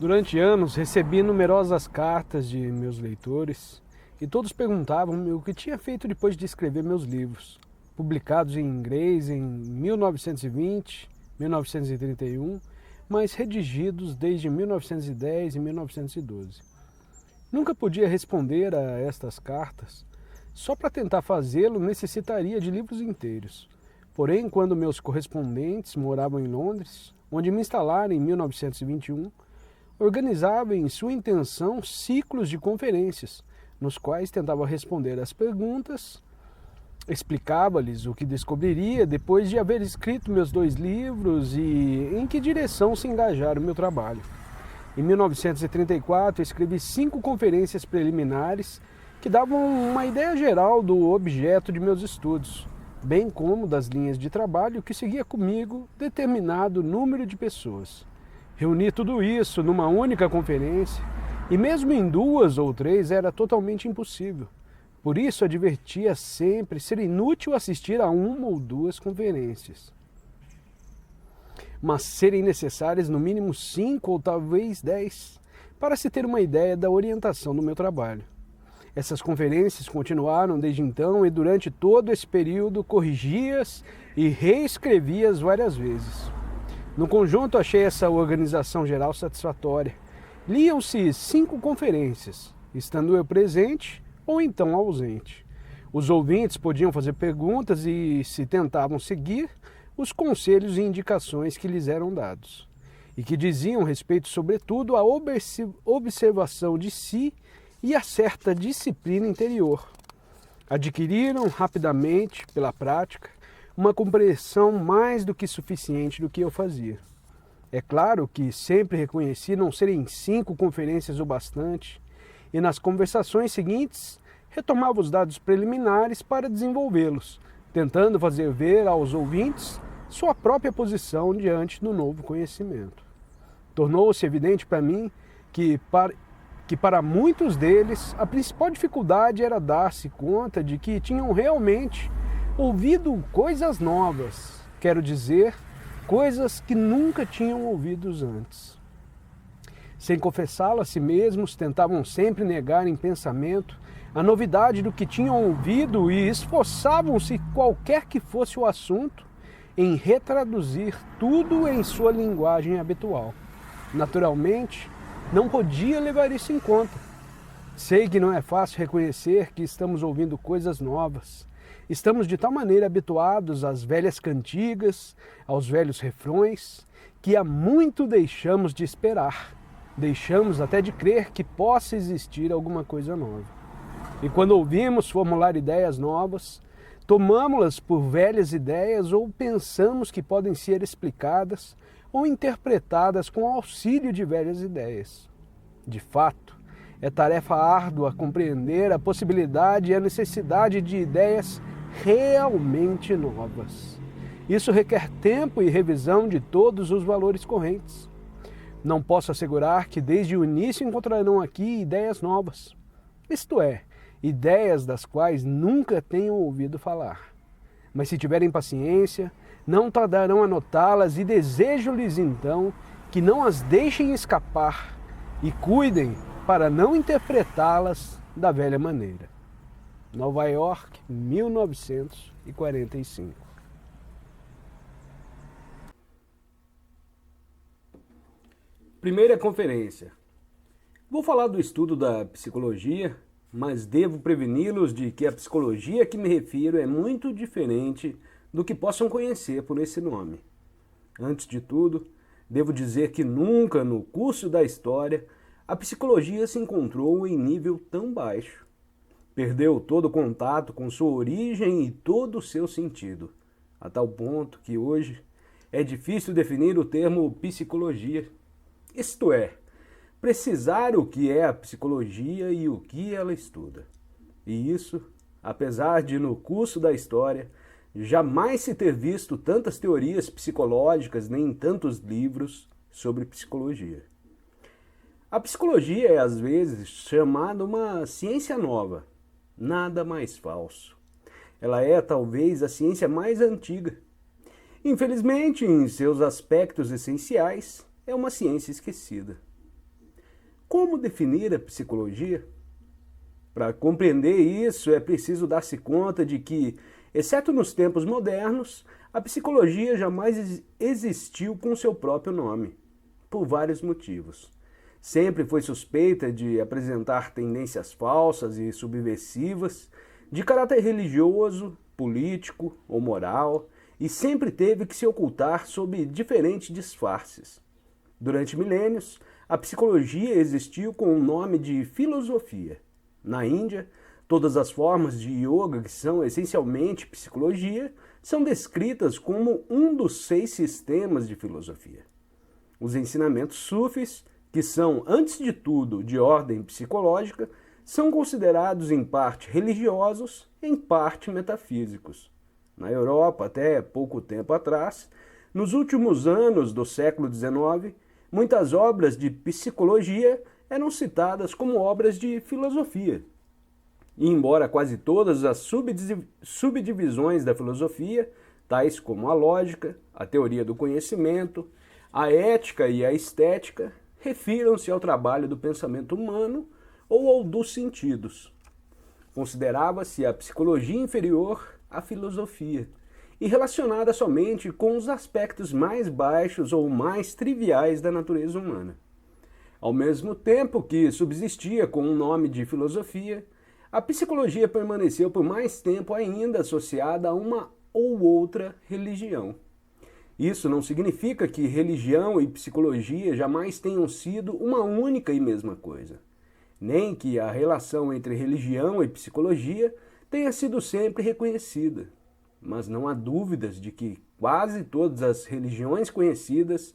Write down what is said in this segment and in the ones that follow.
Durante anos recebi numerosas cartas de meus leitores e todos perguntavam-me o que tinha feito depois de escrever meus livros, publicados em inglês em 1920, 1931, mas redigidos desde 1910 e 1912. Nunca podia responder a estas cartas. Só para tentar fazê-lo necessitaria de livros inteiros. Porém, quando meus correspondentes moravam em Londres, onde me instalaram em 1921, organizava em sua intenção ciclos de conferências, nos quais tentava responder às perguntas, explicava-lhes o que descobriria depois de haver escrito meus 2 livros e em que direção se engajar o meu trabalho. Em 1934, escrevi 5 conferências preliminares que davam uma ideia geral do objeto de meus estudos, bem como das linhas de trabalho que seguia comigo determinado número de pessoas. Reunir tudo isso numa única conferência, e mesmo em 2 ou 3 era totalmente impossível. Por isso advertia sempre ser inútil assistir a 1 ou 2 conferências, mas serem necessárias no mínimo 5 ou talvez 10, para se ter uma ideia da orientação do meu trabalho. Essas conferências continuaram desde então e durante todo esse período corrigi-as e reescrevi-as várias vezes. No conjunto, achei essa organização geral satisfatória. Liam-se 5 conferências, estando eu presente ou então ausente. Os ouvintes podiam fazer perguntas e, se tentavam seguir, os conselhos e indicações que lhes eram dados, e que diziam respeito, sobretudo, à observação de si e a certa disciplina interior. Adquiriram rapidamente, pela prática, uma compreensão mais do que suficiente do que eu fazia. É claro que sempre reconheci não serem 5 conferências o bastante, e nas conversações seguintes retomava os dados preliminares para desenvolvê-los, tentando fazer ver aos ouvintes sua própria posição diante do novo conhecimento. Tornou-se evidente para mim que para muitos deles a principal dificuldade era dar-se conta de que tinham realmente ouvido coisas novas, quero dizer, coisas que nunca tinham ouvido antes. Sem confessá-lo a si mesmos, tentavam sempre negar em pensamento a novidade do que tinham ouvido e esforçavam-se, qualquer que fosse o assunto, em retraduzir tudo em sua linguagem habitual. Naturalmente, não podia levar isso em conta. Sei que não é fácil reconhecer que estamos ouvindo coisas novas. Estamos de tal maneira habituados às velhas cantigas, aos velhos refrões, que há muito deixamos de esperar. Deixamos até de crer que possa existir alguma coisa nova. E quando ouvimos formular ideias novas, tomamos-las por velhas ideias ou pensamos que podem ser explicadas ou interpretadas com auxílio de velhas ideias. De fato, é tarefa árdua compreender a possibilidade e a necessidade de ideias realmente novas. Isso requer tempo e revisão de todos os valores correntes. Não posso assegurar que desde o início encontrarão aqui ideias novas, isto é, ideias das quais nunca tenham ouvido falar. Mas se tiverem paciência, não tardarão a notá-las e desejo-lhes então que não as deixem escapar e cuidem para não interpretá-las da velha maneira. Nova York, 1945. Primeira conferência. Vou falar do estudo da psicologia, mas devo preveni-los de que a psicologia a que me refiro é muito diferente do que possam conhecer por esse nome. Antes de tudo, devo dizer que nunca no curso da história a psicologia se encontrou em nível tão baixo. Perdeu todo o contato com sua origem e todo o seu sentido, a tal ponto que hoje é difícil definir o termo psicologia, isto é, precisar o que é a psicologia e o que ela estuda. E isso, apesar de no curso da história jamais se ter visto tantas teorias psicológicas nem tantos livros sobre psicologia. A psicologia é às vezes chamada uma ciência nova, nada mais falso. Ela é talvez a ciência mais antiga. Infelizmente, em seus aspectos essenciais, é uma ciência esquecida. como definir a psicologia? Para compreender isso, é preciso dar-se conta de que, exceto nos tempos modernos, a psicologia jamais existiu com seu próprio nome, por vários motivos. Sempre foi suspeita de apresentar tendências falsas e subversivas, de caráter religioso, político ou moral, e sempre teve que se ocultar sob diferentes disfarces. Durante milênios, a psicologia existiu com o nome de filosofia. Na Índia, todas as formas de yoga, que são essencialmente psicologia, são descritas como um dos 6 sistemas de filosofia. Os ensinamentos sufis, que são, antes de tudo, de ordem psicológica, são considerados em parte religiosos, em parte metafísicos. Na Europa, até pouco tempo atrás, nos últimos anos do século XIX, muitas obras de psicologia eram citadas como obras de filosofia. E embora quase todas as subdivisões da filosofia, tais como a lógica, a teoria do conhecimento, a ética e a estética, refiram-se ao trabalho do pensamento humano ou ao dos sentidos. Considerava-se a psicologia inferior à filosofia e relacionada somente com os aspectos mais baixos ou mais triviais da natureza humana. Ao mesmo tempo que subsistia com o nome de filosofia, a psicologia permaneceu por mais tempo ainda associada a uma ou outra religião. Isso não significa que religião e psicologia jamais tenham sido uma única e mesma coisa, nem que a relação entre religião e psicologia tenha sido sempre reconhecida. Mas não há dúvidas de que quase todas as religiões conhecidas,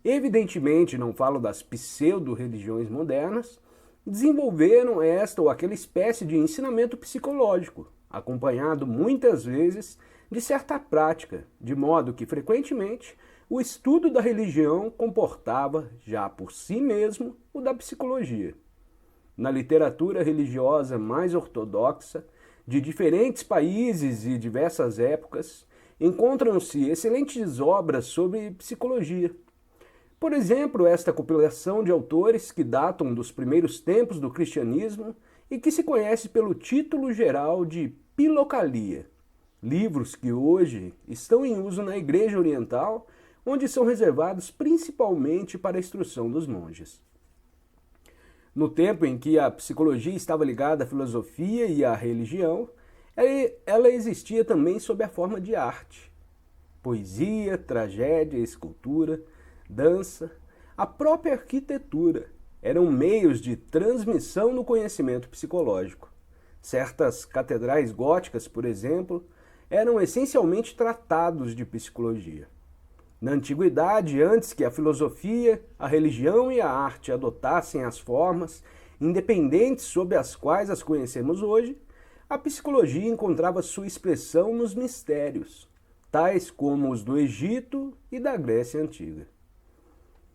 evidentemente não falo das pseudo-religiões modernas, desenvolveram esta ou aquela espécie de ensinamento psicológico, acompanhado muitas vezes de certa prática, de modo que, frequentemente, o estudo da religião comportava, já por si mesmo, o da psicologia. Na literatura religiosa mais ortodoxa, de diferentes países e diversas épocas, encontram-se excelentes obras sobre psicologia. Por exemplo, esta compilação de autores que datam dos primeiros tempos do cristianismo e que se conhece pelo título geral de Pilocalia, livros que hoje estão em uso na Igreja Oriental, onde são reservados principalmente para a instrução dos monges. No tempo em que a psicologia estava ligada à filosofia e à religião, ela existia também sob a forma de arte. Poesia, tragédia, escultura, dança, a própria arquitetura eram meios de transmissão do conhecimento psicológico. Certas catedrais góticas, por exemplo, eram essencialmente tratados de psicologia. Na antiguidade, antes que a filosofia, a religião e a arte adotassem as formas independentes sob as quais as conhecemos hoje, a psicologia encontrava sua expressão nos mistérios, tais como os do Egito e da Grécia Antiga.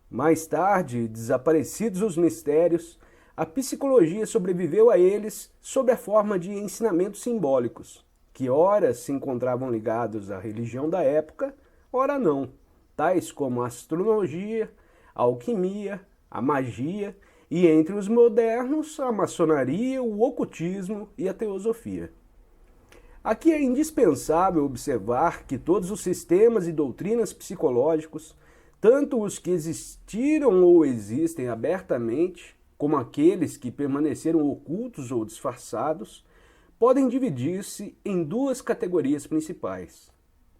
Mais tarde, desaparecidos os mistérios, a psicologia sobreviveu a eles sob a forma de ensinamentos simbólicos, que ora se encontravam ligados à religião da época, ora não, tais como a astrologia, a alquimia, a magia e, entre os modernos, a maçonaria, o ocultismo e a teosofia. Aqui é indispensável observar que todos os sistemas e doutrinas psicológicos, tanto os que existiram ou existem abertamente, como aqueles que permaneceram ocultos ou disfarçados, podem dividir-se em 2 categorias principais.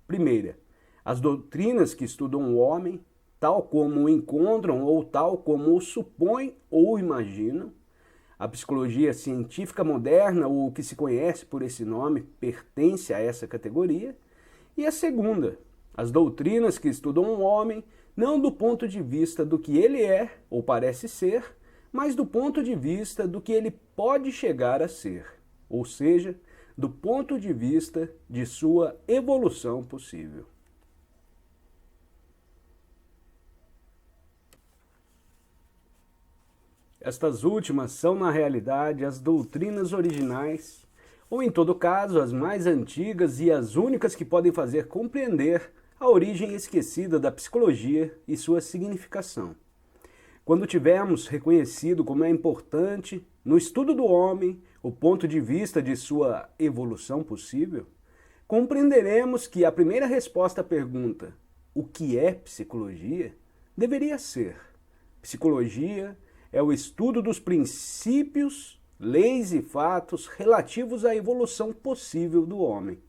Primeira, as doutrinas que estudam o homem, tal como o encontram ou tal como o supõem ou imaginam. A psicologia científica moderna, ou o que se conhece por esse nome, pertence a essa categoria. E a segunda, as doutrinas que estudam o homem, não do ponto de vista do que ele é ou parece ser, mas do ponto de vista do que ele pode chegar a ser, ou seja, do ponto de vista de sua evolução possível. Estas últimas são, na realidade, as doutrinas originais, ou em todo caso, as mais antigas e as únicas que podem fazer compreender a origem esquecida da psicologia e sua significação. Quando tivermos reconhecido como é importante, no estudo do homem, o ponto de vista de sua evolução possível, compreenderemos que a primeira resposta à pergunta, o que é psicologia, deveria ser: psicologia é o estudo dos princípios, leis e fatos relativos à evolução possível do homem.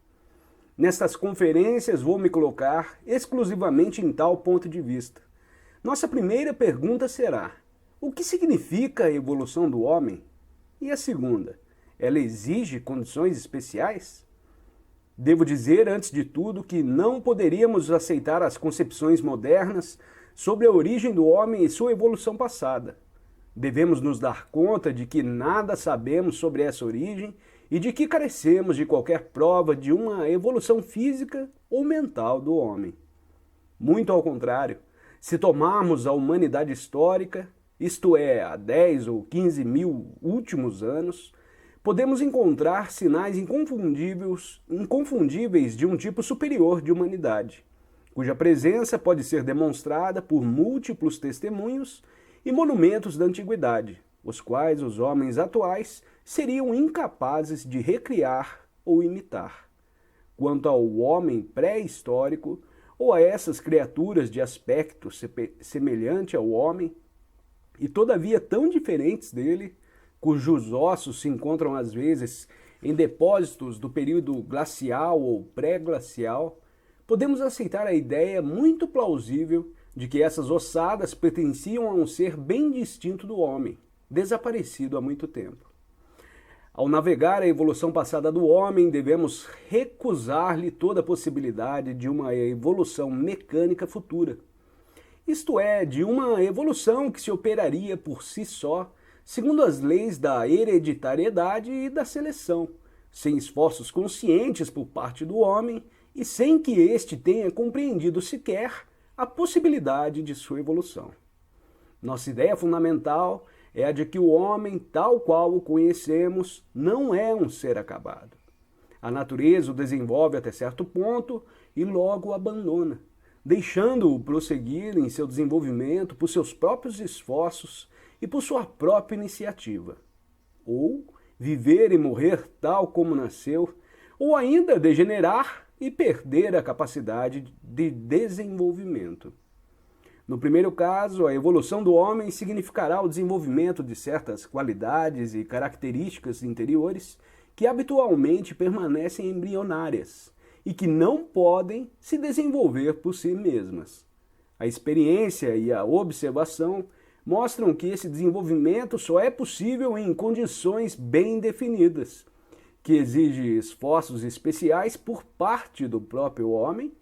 Nestas conferências vou me colocar exclusivamente em tal ponto de vista. Nossa primeira pergunta será: o que significa a evolução do homem? E a segunda, ela exige condições especiais? Devo dizer, antes de tudo, que não poderíamos aceitar as concepções modernas sobre a origem do homem e sua evolução passada. Devemos nos dar conta de que nada sabemos sobre essa origem e de que carecemos de qualquer prova de uma evolução física ou mental do homem. Muito ao contrário, se tomarmos a humanidade histórica, isto é, há 10 ou 15 mil últimos anos, podemos encontrar sinais inconfundíveis de um tipo superior de humanidade, cuja presença pode ser demonstrada por múltiplos testemunhos e monumentos da antiguidade, os quais os homens atuais seriam incapazes de recriar ou imitar. Quanto ao homem pré-histórico, ou a essas criaturas de aspecto semelhante ao homem, e todavia tão diferentes dele, cujos ossos se encontram às vezes em depósitos do período glacial ou pré-glacial, podemos aceitar a ideia muito plausível de que essas ossadas pertenciam a um ser bem distinto do homem, desaparecido há muito tempo. Ao navegar a evolução passada do homem, devemos recusar-lhe toda a possibilidade de uma evolução mecânica futura. Isto é, de uma evolução que se operaria por si só, segundo as leis da hereditariedade e da seleção, sem esforços conscientes por parte do homem e sem que este tenha compreendido sequer a possibilidade de sua evolução. Nossa ideia fundamental é a de que o homem, tal qual o conhecemos, não é um ser acabado. A natureza o desenvolve até certo ponto e logo o abandona, deixando-o prosseguir em seu desenvolvimento por seus próprios esforços e por sua própria iniciativa. Ou viver e morrer tal como nasceu, ou ainda degenerar e perder a capacidade de desenvolvimento. No primeiro caso, a evolução do homem significará o desenvolvimento de certas qualidades e características interiores que habitualmente permanecem embrionárias e que não podem se desenvolver por si mesmas. A experiência e a observação mostram que esse desenvolvimento só é possível em condições bem definidas, que exige esforços especiais por parte do próprio homem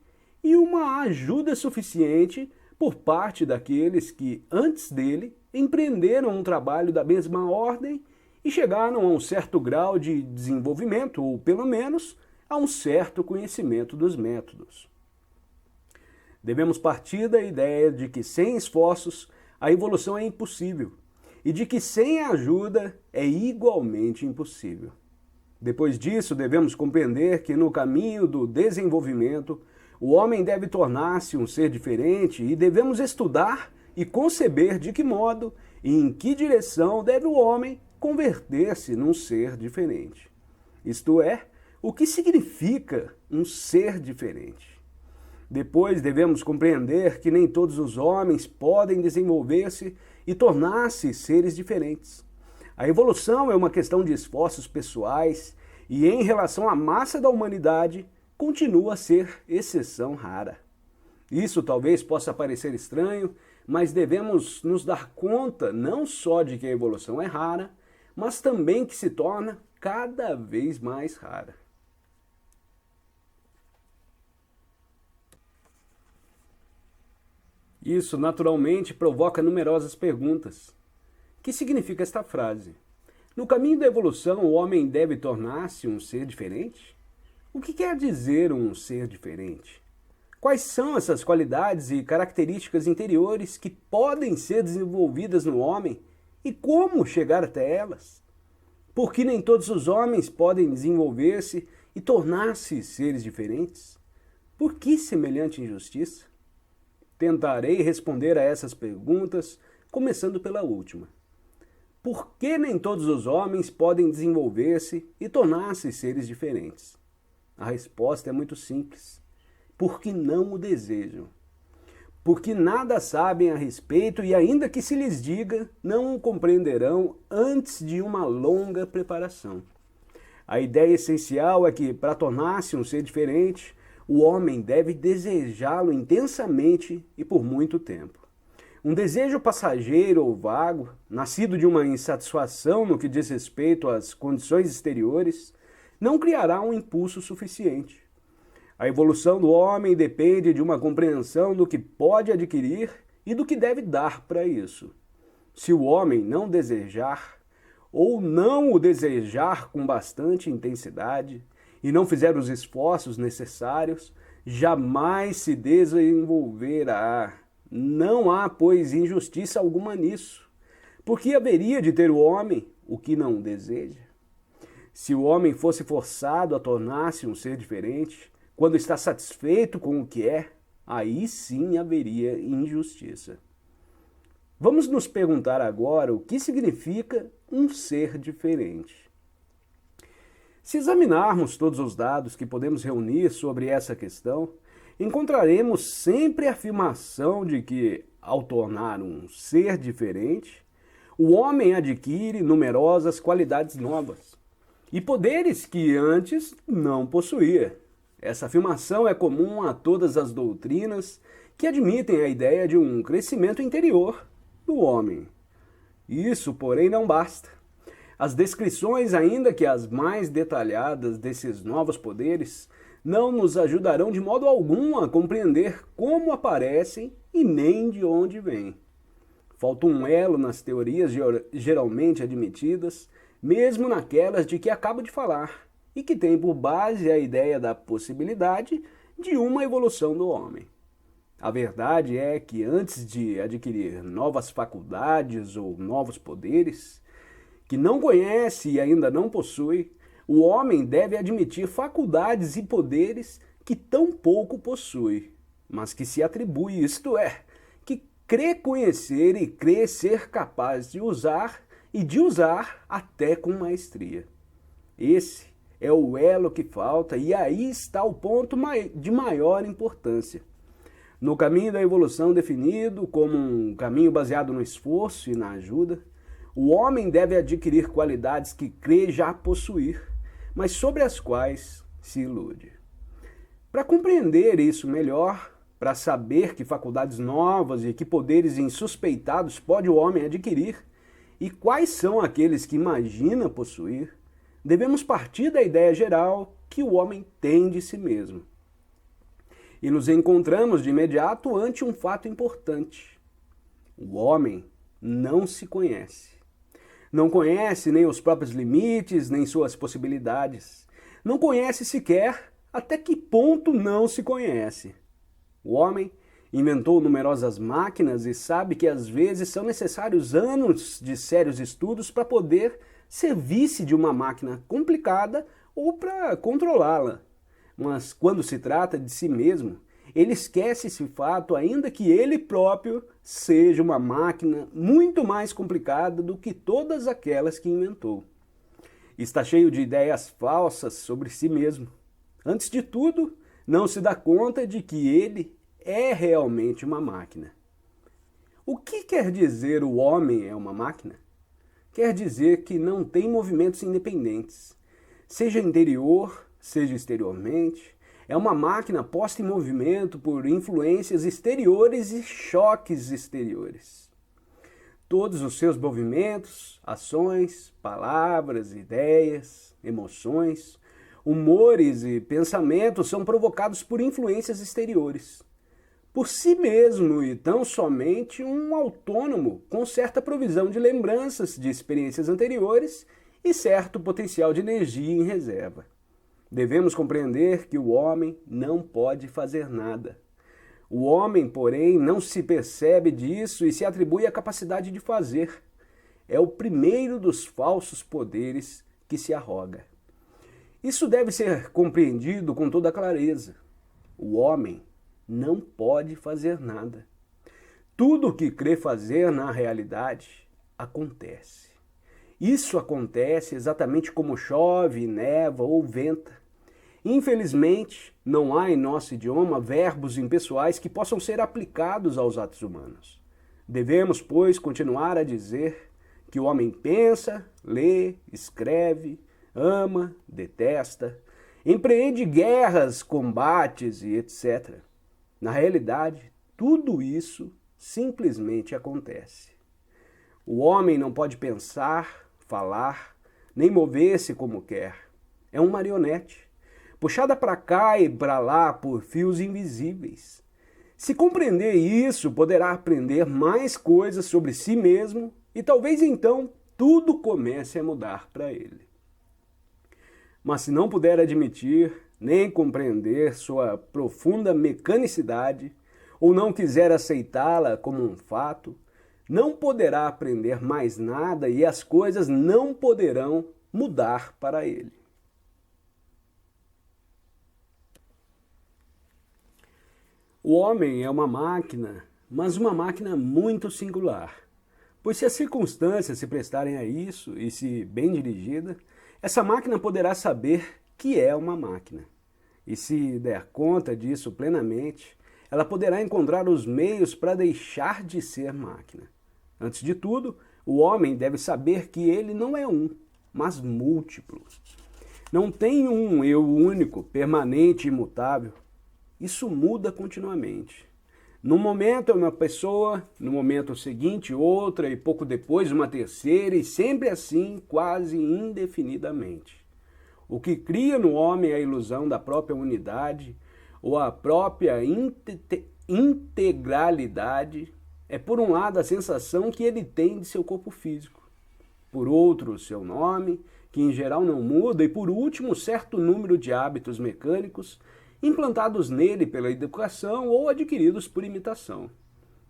e uma ajuda suficiente por parte daqueles que, antes dele, empreenderam um trabalho da mesma ordem e chegaram a um certo grau de desenvolvimento, ou pelo menos a um certo conhecimento dos métodos. Devemos partir da ideia de que sem esforços a evolução é impossível e de que sem ajuda é igualmente impossível. Depois disso, devemos compreender que no caminho do desenvolvimento, o homem deve tornar-se um ser diferente e devemos estudar e conceber de que modo e em que direção deve o homem converter-se num ser diferente. Isto é, o que significa um ser diferente. Depois devemos compreender que nem todos os homens podem desenvolver-se e tornar-se seres diferentes. A evolução é uma questão de esforços pessoais e, em relação à massa da humanidade, continua a ser exceção rara. Isso talvez possa parecer estranho, mas devemos nos dar conta não só de que a evolução é rara, mas também que se torna cada vez mais rara. Isso naturalmente provoca numerosas perguntas. O que significa esta frase? No caminho da evolução, o homem deve tornar-se um ser diferente? O que quer dizer um ser diferente? Quais são essas qualidades e características interiores que podem ser desenvolvidas no homem e como chegar até elas? Por que nem todos os homens podem desenvolver-se e tornar-se seres diferentes? Por que semelhante injustiça? Tentarei responder a essas perguntas começando pela última. Por que nem todos os homens podem desenvolver-se e tornar-se seres diferentes? A resposta é muito simples. Porque não o desejam. Porque nada sabem a respeito e ainda que se lhes diga, não o compreenderão antes de uma longa preparação. A ideia essencial é que, para tornar-se um ser diferente, o homem deve desejá-lo intensamente e por muito tempo. Um desejo passageiro ou vago, nascido de uma insatisfação no que diz respeito às condições exteriores, não criará um impulso suficiente. A evolução do homem depende de uma compreensão do que pode adquirir e do que deve dar para isso. Se o homem não desejar, ou não o desejar com bastante intensidade, e não fizer os esforços necessários, jamais se desenvolverá. Não há, pois, injustiça alguma nisso, porque haveria de ter o homem o que não deseja. Se o homem fosse forçado a tornar-se um ser diferente, quando está satisfeito com o que é, aí sim haveria injustiça. Vamos nos perguntar agora o que significa um ser diferente. Se examinarmos todos os dados que podemos reunir sobre essa questão, encontraremos sempre a afirmação de que, ao tornar um ser diferente, o homem adquire numerosas qualidades novas e poderes que antes não possuía. Essa afirmação é comum a todas as doutrinas que admitem a ideia de um crescimento interior do homem. Isso, porém, não basta. As descrições, ainda que as mais detalhadas desses novos poderes, não nos ajudarão de modo algum a compreender como aparecem e nem de onde vêm. Falta um elo nas teorias geralmente admitidas, mesmo naquelas de que acabo de falar, e que tem por base a ideia da possibilidade de uma evolução do homem. A verdade é que antes de adquirir novas faculdades ou novos poderes, que não conhece e ainda não possui, o homem deve admitir faculdades e poderes que tão pouco possui, mas que se atribui, isto é, que crê conhecer e crê ser capaz de usar e de usar até com maestria. Esse é o elo que falta e aí está o ponto de maior importância. No caminho da evolução definido como um caminho baseado no esforço e na ajuda, o homem deve adquirir qualidades que crê já possuir, mas sobre as quais se ilude. Para compreender isso melhor, para saber que faculdades novas e que poderes insuspeitados pode o homem adquirir e quais são aqueles que imagina possuir, devemos partir da ideia geral que o homem tem de si mesmo. E nos encontramos de imediato ante um fato importante. O homem não se conhece. Não conhece nem os próprios limites, nem suas possibilidades. Não conhece sequer até que ponto não se conhece. O homem inventou numerosas máquinas e sabe que às vezes são necessários anos de sérios estudos para poder servir-se de uma máquina complicada ou para controlá-la. Mas quando se trata de si mesmo, ele esquece esse fato, ainda que ele próprio seja uma máquina muito mais complicada do que todas aquelas que inventou. Está cheio de ideias falsas sobre si mesmo. Antes de tudo, não se dá conta de que ele é realmente uma máquina. O que quer dizer o homem é uma máquina? Quer dizer que não tem movimentos independentes, seja interior, seja exteriormente. É uma máquina posta em movimento por influências exteriores e choques exteriores. Todos os seus movimentos, ações, palavras, ideias, emoções, humores e pensamentos são provocados por influências exteriores. Por si mesmo e tão somente um autônomo com certa provisão de lembranças de experiências anteriores e certo potencial de energia em reserva. Devemos compreender que o homem não pode fazer nada. O homem, porém, não se percebe disso e se atribui a capacidade de fazer. É o primeiro dos falsos poderes que se arroga. Isso deve ser compreendido com toda clareza. O homem não pode fazer nada. Tudo o que crê fazer na realidade acontece. Isso acontece exatamente como chove, neva ou venta. Infelizmente, não há em nosso idioma verbos impessoais que possam ser aplicados aos atos humanos. Devemos, pois, continuar a dizer que o homem pensa, lê, escreve, ama, detesta, empreende guerras, combates e etc. Na realidade, tudo isso simplesmente acontece. O homem não pode pensar, falar, nem mover-se como quer. É um marionete, puxada para cá e para lá por fios invisíveis. Se compreender isso, poderá aprender mais coisas sobre si mesmo e talvez então tudo comece a mudar para ele. Mas se não puder admitir nem compreender sua profunda mecanicidade, ou não quiser aceitá-la como um fato, não poderá aprender mais nada e as coisas não poderão mudar para ele. O homem é uma máquina, mas uma máquina muito singular. Pois se as circunstâncias se prestarem a isso, e se bem dirigida, essa máquina poderá saber que é uma máquina. E se der conta disso plenamente, ela poderá encontrar os meios para deixar de ser máquina. Antes de tudo, o homem deve saber que ele não é um, mas múltiplo. Não tem um eu único, permanente e imutável. Isso muda continuamente. No momento é uma pessoa, no momento seguinte outra, e pouco depois uma terceira, e sempre assim, quase indefinidamente. O que cria no homem a ilusão da própria unidade, ou a própria integralidade, é por um lado a sensação que ele tem de seu corpo físico, por outro o seu nome, que em geral não muda, e por último certo número de hábitos mecânicos implantados nele pela educação ou adquiridos por imitação,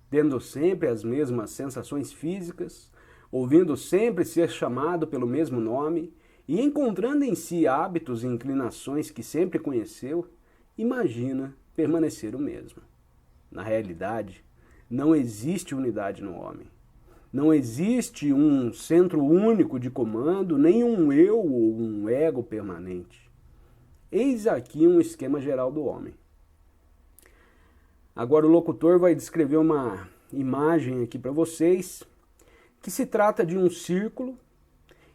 tendo sempre as mesmas sensações físicas, ouvindo sempre ser chamado pelo mesmo nome e encontrando em si hábitos e inclinações que sempre conheceu, imagina permanecer o mesmo. Na realidade, não existe unidade no homem. Não existe um centro único de comando, nem um eu ou um ego permanente. Eis aqui um esquema geral do homem. Agora o locutor vai descrever uma imagem aqui para vocês, que se trata de um círculo,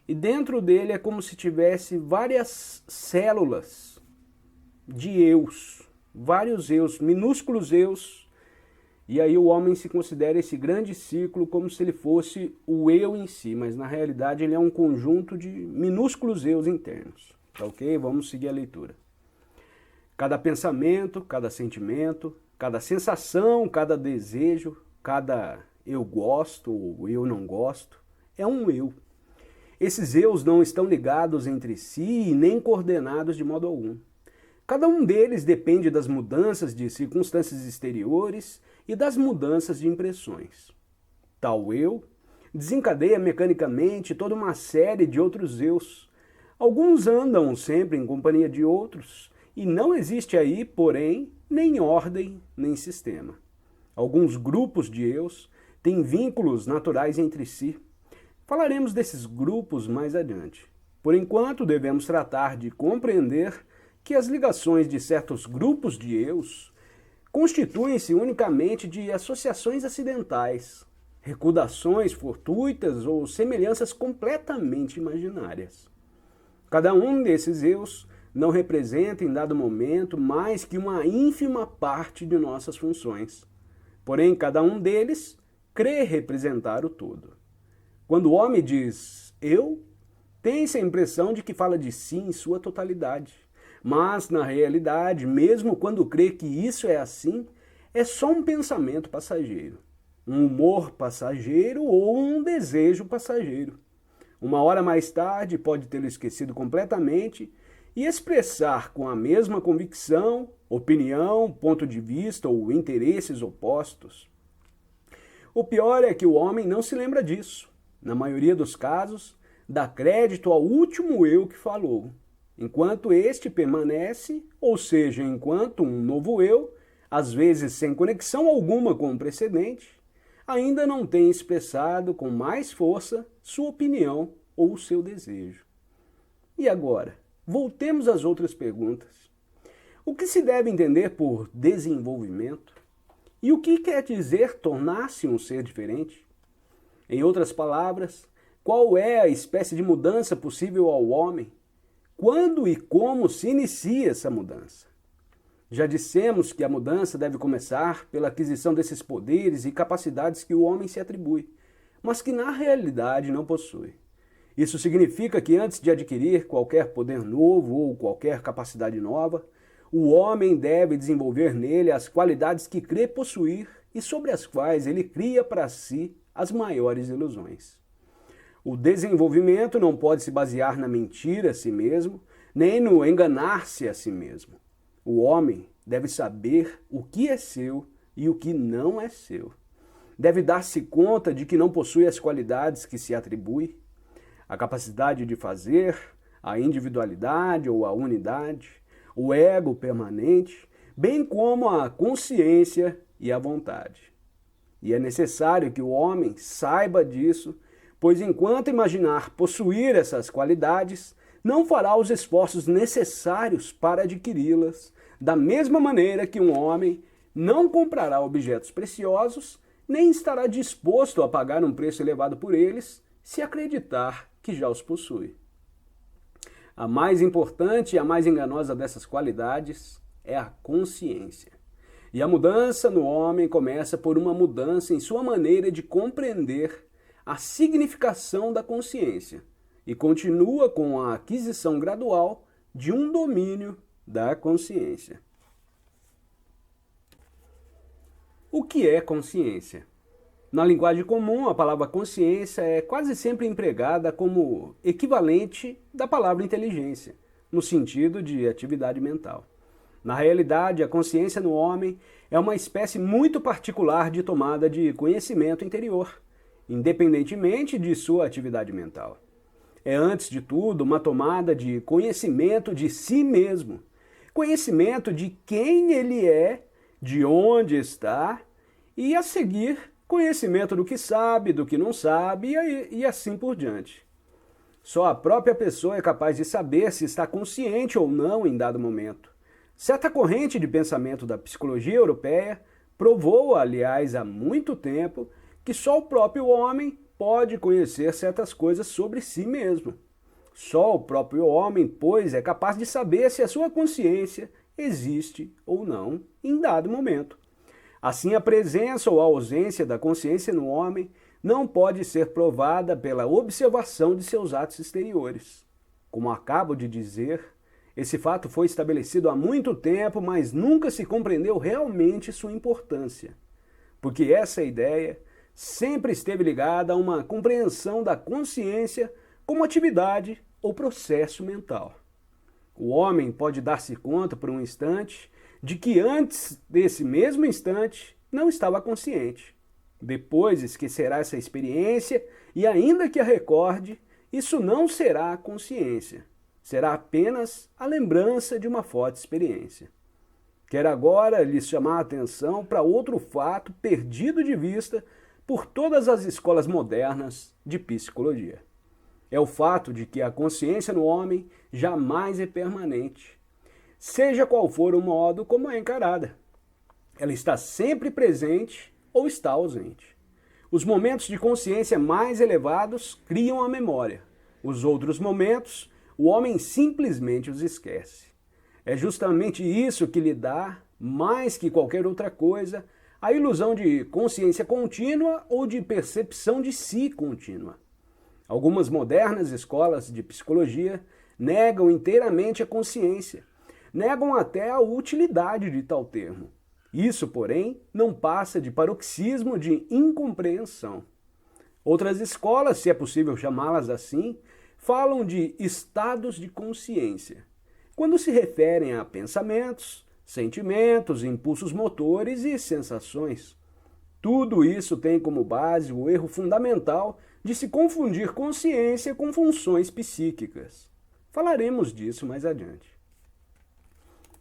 e dentro dele é como se tivesse várias células de eus, vários eus, minúsculos eus, e aí o homem se considera esse grande círculo como se ele fosse o eu em si, mas na realidade ele é um conjunto de minúsculos eus internos. Tá ok? Vamos seguir a leitura. Cada pensamento, cada sentimento, cada sensação, cada desejo, cada eu gosto ou eu não gosto, é um eu. Esses eus não estão ligados entre si e nem coordenados de modo algum. Cada um deles depende das mudanças de circunstâncias exteriores e das mudanças de impressões. Tal eu desencadeia mecanicamente toda uma série de outros eus. Alguns andam sempre em companhia de outros, e não existe aí, porém, nem ordem, nem sistema. Alguns grupos de eus têm vínculos naturais entre si. Falaremos desses grupos mais adiante. Por enquanto, devemos tratar de compreender que as ligações de certos grupos de eus constituem-se unicamente de associações acidentais, recordações fortuitas ou semelhanças completamente imaginárias. Cada um desses eus não representa em dado momento mais que uma ínfima parte de nossas funções. Porém, cada um deles crê representar o todo. Quando o homem diz eu, tem-se a impressão de que fala de si em sua totalidade. Mas, na realidade, mesmo quando crê que isso é assim, é só um pensamento passageiro, um humor passageiro ou um desejo passageiro. Uma hora mais tarde pode tê-lo esquecido completamente e expressar com a mesma convicção, opinião, ponto de vista ou interesses opostos. O pior é que o homem não se lembra disso. Na maioria dos casos, dá crédito ao último eu que falou, enquanto este permanece, ou seja, enquanto um novo eu, às vezes sem conexão alguma com o precedente, ainda não tem expressado com mais força sua opinião ou seu desejo. E agora, voltemos às outras perguntas. O que se deve entender por desenvolvimento? E o que quer dizer tornar-se um ser diferente? Em outras palavras, qual é a espécie de mudança possível ao homem? Quando e como se inicia essa mudança? Já dissemos que a mudança deve começar pela aquisição desses poderes e capacidades que o homem se atribui, mas que na realidade não possui. Isso significa que antes de adquirir qualquer poder novo ou qualquer capacidade nova, o homem deve desenvolver nele as qualidades que crê possuir e sobre as quais ele cria para si as maiores ilusões. O desenvolvimento não pode se basear na mentira a si mesmo, nem no enganar-se a si mesmo. O homem deve saber o que é seu e o que não é seu. Deve dar-se conta de que não possui as qualidades que se atribui, a capacidade de fazer, a individualidade ou a unidade, o ego permanente, bem como a consciência e a vontade. E é necessário que o homem saiba disso, pois enquanto imaginar possuir essas qualidades, não fará os esforços necessários para adquiri-las, da mesma maneira que um homem não comprará objetos preciosos, nem estará disposto a pagar um preço elevado por eles, se acreditar que já os possui. A mais importante e a mais enganosa dessas qualidades é a consciência. E a mudança no homem começa por uma mudança em sua maneira de compreender a significação da consciência e continua com a aquisição gradual de um domínio da consciência. O que é consciência? Na linguagem comum, a palavra consciência é quase sempre empregada como equivalente da palavra inteligência, no sentido de atividade mental. Na realidade, a consciência no homem é uma espécie muito particular de tomada de conhecimento interior, independentemente de sua atividade mental. É, antes de tudo, uma tomada de conhecimento de si mesmo, conhecimento de quem ele é, de onde está, e a seguir, conhecimento do que sabe, do que não sabe e assim por diante. Só a própria pessoa é capaz de saber se está consciente ou não em dado momento. Certa corrente de pensamento da psicologia europeia provou, aliás, há muito tempo, que só o próprio homem pode conhecer certas coisas sobre si mesmo. Só o próprio homem, pois, é capaz de saber se a sua consciência existe ou não em dado momento. Assim, a presença ou a ausência da consciência no homem não pode ser provada pela observação de seus atos exteriores. Como acabo de dizer, esse fato foi estabelecido há muito tempo, mas nunca se compreendeu realmente sua importância, porque essa ideia sempre esteve ligada a uma compreensão da consciência como atividade ou processo mental. O homem pode dar-se conta por um instante de que antes desse mesmo instante não estava consciente. Depois esquecerá essa experiência e, ainda que a recorde, isso não será a consciência. Será apenas a lembrança de uma forte experiência. Quero agora lhes chamar a atenção para outro fato perdido de vista por todas as escolas modernas de psicologia. É o fato de que a consciência no homem jamais é permanente, seja qual for o modo como é encarada. Ela está sempre presente ou está ausente. Os momentos de consciência mais elevados criam a memória. Os outros momentos, o homem simplesmente os esquece. É justamente isso que lhe dá, mais que qualquer outra coisa, a ilusão de consciência contínua ou de percepção de si contínua. Algumas modernas escolas de psicologia negam inteiramente a consciência, negam até a utilidade de tal termo. Isso, porém, não passa de paroxismo de incompreensão. Outras escolas, se é possível chamá-las assim, falam de estados de consciência, quando se referem a pensamentos, sentimentos, impulsos motores e sensações. Tudo isso tem como base o erro fundamental de se confundir consciência com funções psíquicas. Falaremos disso mais adiante.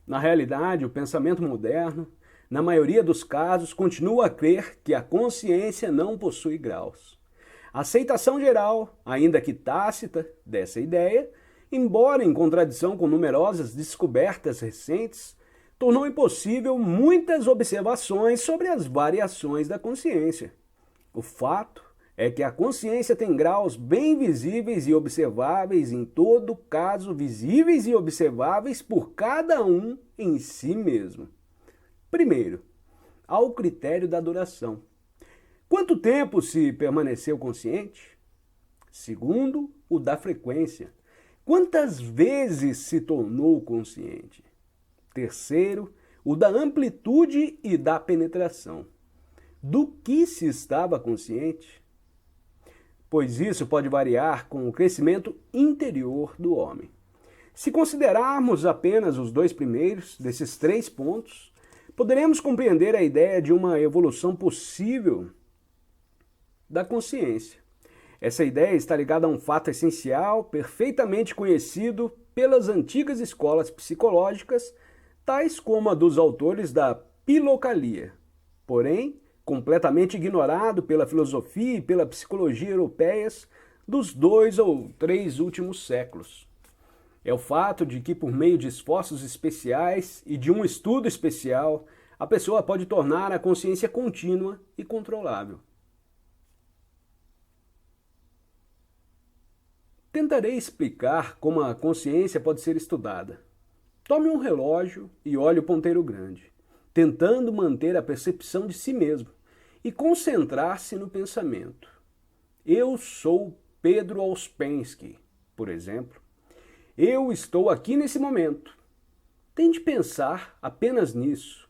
Na realidade, o pensamento moderno na maioria dos casos, continua a crer que a consciência não possui graus. A aceitação geral, ainda que tácita, dessa ideia, embora em contradição com numerosas descobertas recentes, tornou impossível muitas observações sobre as variações da consciência. O fato é que a consciência tem graus bem visíveis e observáveis, em todo caso visíveis e observáveis por cada um em si mesmo. Primeiro, há o critério da duração. Quanto tempo se permaneceu consciente? Segundo, o da frequência. Quantas vezes se tornou consciente? Terceiro, o da amplitude e da penetração. Do que se estava consciente? Pois isso pode variar com o crescimento interior do homem. Se considerarmos apenas os dois primeiros desses 3 pontos, poderemos compreender a ideia de uma evolução possível da consciência. Essa ideia está ligada a um fato essencial, perfeitamente conhecido pelas antigas escolas psicológicas, tais como a dos autores da Pilocalia, porém completamente ignorado pela filosofia e pela psicologia europeias dos 2 ou 3 últimos séculos. É o fato de que, por meio de esforços especiais e de um estudo especial, a pessoa pode tornar a consciência contínua e controlável. Tentarei explicar como a consciência pode ser estudada. Tome um relógio e olhe o ponteiro grande, tentando manter a percepção de si mesmo e concentrar-se no pensamento. Eu sou Pedro Ouspensky, por exemplo. Eu estou aqui nesse momento. Tente pensar apenas nisso.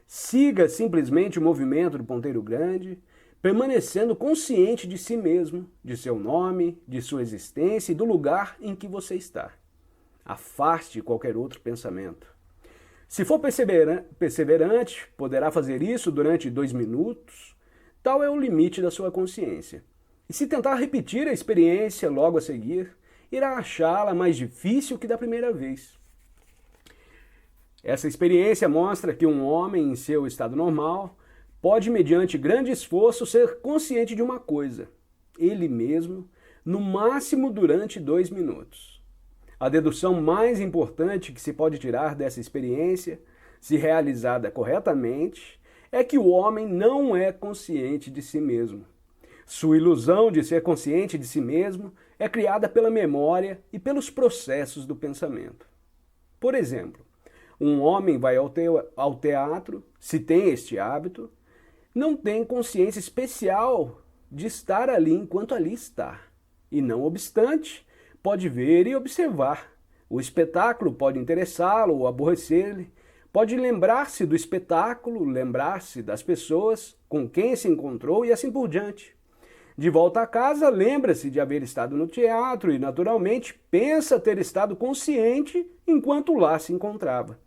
Siga simplesmente o movimento do ponteiro grande, permanecendo consciente de si mesmo, de seu nome, de sua existência e do lugar em que você está. Afaste qualquer outro pensamento. Se for perseverante, poderá fazer isso durante 2 minutos. Tal é o limite da sua consciência. E se tentar repetir a experiência logo a seguir, irá achá-la mais difícil que da primeira vez. Essa experiência mostra que um homem em seu estado normal pode, mediante grande esforço, ser consciente de uma coisa, ele mesmo, no máximo durante 2 minutos. A dedução mais importante que se pode tirar dessa experiência, se realizada corretamente, é que o homem não é consciente de si mesmo. Sua ilusão de ser consciente de si mesmo é criada pela memória e pelos processos do pensamento. Por exemplo, um homem vai ao teatro, se tem este hábito, não tem consciência especial de estar ali enquanto ali está. E não obstante, pode ver e observar. O espetáculo pode interessá-lo ou aborrecer-lhe. Pode lembrar-se do espetáculo, lembrar-se das pessoas com quem se encontrou e assim por diante. De volta a casa, lembra-se de haver estado no teatro e, naturalmente, pensa ter estado consciente enquanto lá se encontrava.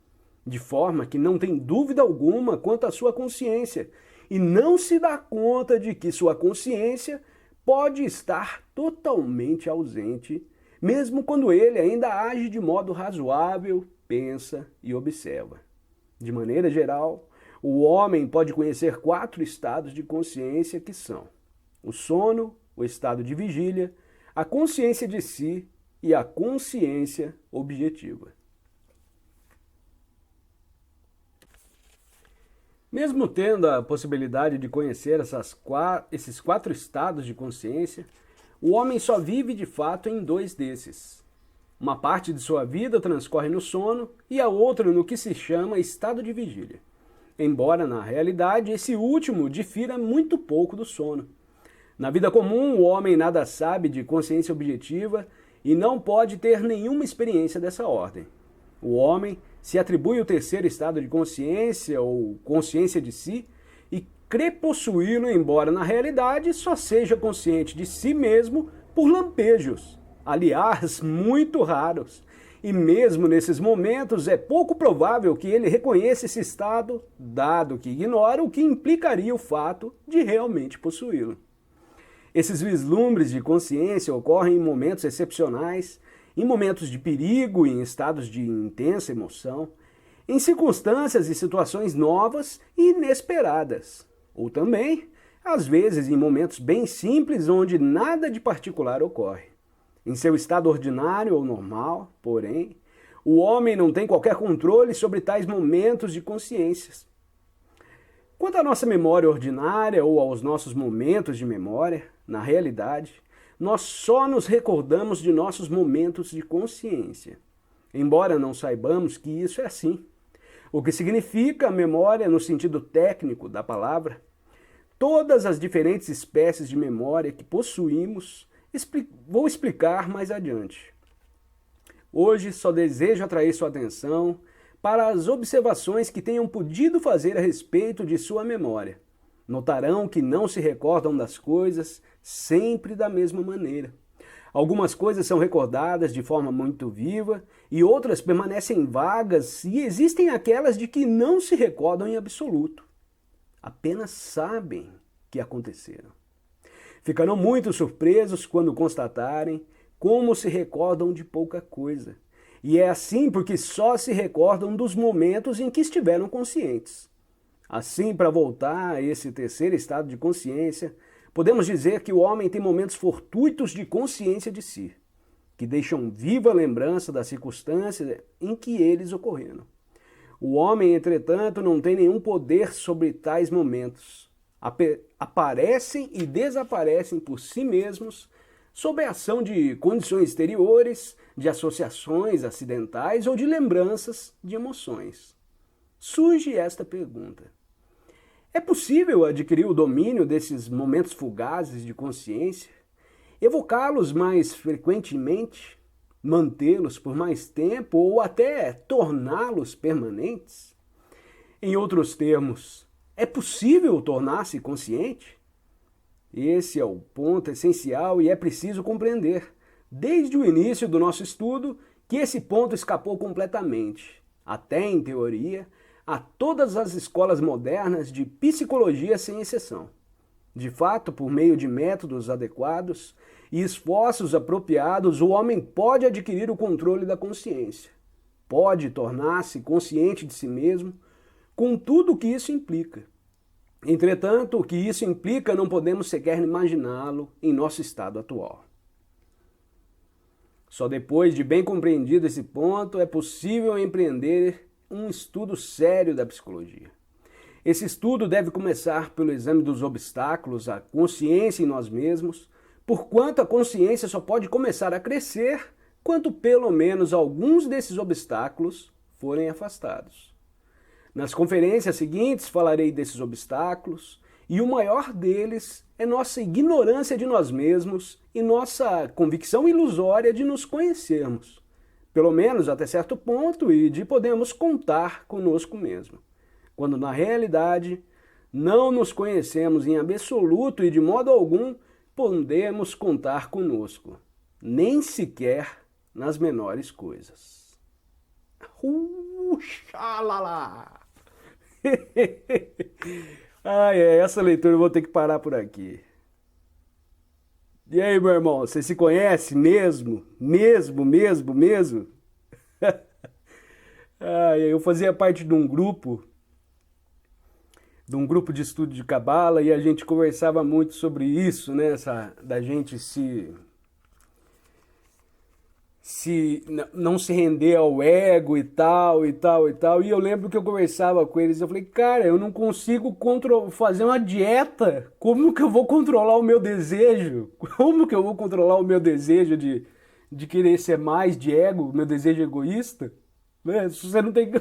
De forma que não tem dúvida alguma quanto à sua consciência e não se dá conta de que sua consciência pode estar totalmente ausente, mesmo quando ele ainda age de modo razoável, pensa e observa. De maneira geral, o homem pode conhecer 4 estados de consciência que são o sono, o estado de vigília, a consciência de si e a consciência objetiva. Mesmo tendo a possibilidade de conhecer esses 4 estados de consciência, o homem só vive de fato em 2 desses. Uma parte de sua vida transcorre no sono e a outra no que se chama estado de vigília. Embora, na realidade, esse último difira muito pouco do sono. Na vida comum, o homem nada sabe de consciência objetiva e não pode ter nenhuma experiência dessa ordem. O homem se atribui o terceiro estado de consciência ou consciência de si e crê possuí-lo, embora na realidade só seja consciente de si mesmo por lampejos, aliás, muito raros. E mesmo nesses momentos é pouco provável que ele reconheça esse estado, dado que ignora o que implicaria o fato de realmente possuí-lo. Esses vislumbres de consciência ocorrem em momentos excepcionais, em momentos de perigo e em estados de intensa emoção. em circunstâncias e situações novas e inesperadas, ou também, às vezes, em momentos bem simples onde nada de particular ocorre. Em seu estado ordinário ou normal, porém, o homem não tem qualquer controle sobre tais momentos de consciências. Quanto à nossa memória ordinária ou aos nossos momentos de memória, na realidade, nós só nos recordamos de nossos momentos de consciência, embora não saibamos que isso é assim. O que significa a memória no sentido técnico da palavra? Todas as diferentes espécies de memória que possuímos, vou explicar mais adiante. Hoje só desejo atrair sua atenção para as observações que tenham podido fazer a respeito de sua memória. Notarão que não se recordam das coisas sempre da mesma maneira. Algumas coisas são recordadas de forma muito viva e outras permanecem vagas, e existem aquelas de que não se recordam em absoluto. Apenas sabem que aconteceram. Ficarão muito surpresos quando constatarem como se recordam de pouca coisa. E é assim porque só se recordam dos momentos em que estiveram conscientes. Assim, para voltar a esse terceiro estado de consciência, podemos dizer que o homem tem momentos fortuitos de consciência de si, que deixam viva a lembrança das circunstâncias em que eles ocorreram. O homem, entretanto, não tem nenhum poder sobre tais momentos. Aparecem e desaparecem por si mesmos sob a ação de condições exteriores, de associações acidentais ou de lembranças de emoções. Surge esta pergunta: é possível adquirir o domínio desses momentos fugazes de consciência, evocá-los mais frequentemente, mantê-los por mais tempo ou até torná-los permanentes? Em outros termos, é possível tornar-se consciente? Esse é o ponto essencial e é preciso compreender, desde o início do nosso estudo, que esse ponto escapou completamente, até em teoria, a todas as escolas modernas de psicologia sem exceção. De fato, por meio de métodos adequados e esforços apropriados, o homem pode adquirir o controle da consciência, pode tornar-se consciente de si mesmo, com tudo o que isso implica. Entretanto, o que isso implica não podemos sequer imaginá-lo em nosso estado atual. Só depois de bem compreendido esse ponto é possível empreender um estudo sério da psicologia. Esse estudo deve começar pelo exame dos obstáculos à consciência em nós mesmos, porquanto a consciência só pode começar a crescer quando pelo menos alguns desses obstáculos forem afastados. Nas conferências seguintes falarei desses obstáculos, e o maior deles é nossa ignorância de nós mesmos e nossa convicção ilusória de nos conhecermos, pelo menos até certo ponto, e de podermos contar conosco mesmo, quando na realidade não nos conhecemos em absoluto e de modo algum podemos contar conosco, nem sequer nas menores coisas. Xalala! Essa leitura eu vou ter que parar por aqui. E aí, meu irmão, você se conhece mesmo? Mesmo? Eu fazia parte de um grupo de estudo de cabala e a gente conversava muito sobre isso, né? Da gente não se render ao ego e tal. E eu lembro que eu conversava com eles, eu falei, cara, eu não consigo fazer uma dieta. Como que eu vou controlar o meu desejo? Como que eu vou controlar o meu desejo de querer ser mais de ego, o meu desejo egoísta? Né? Se você não tem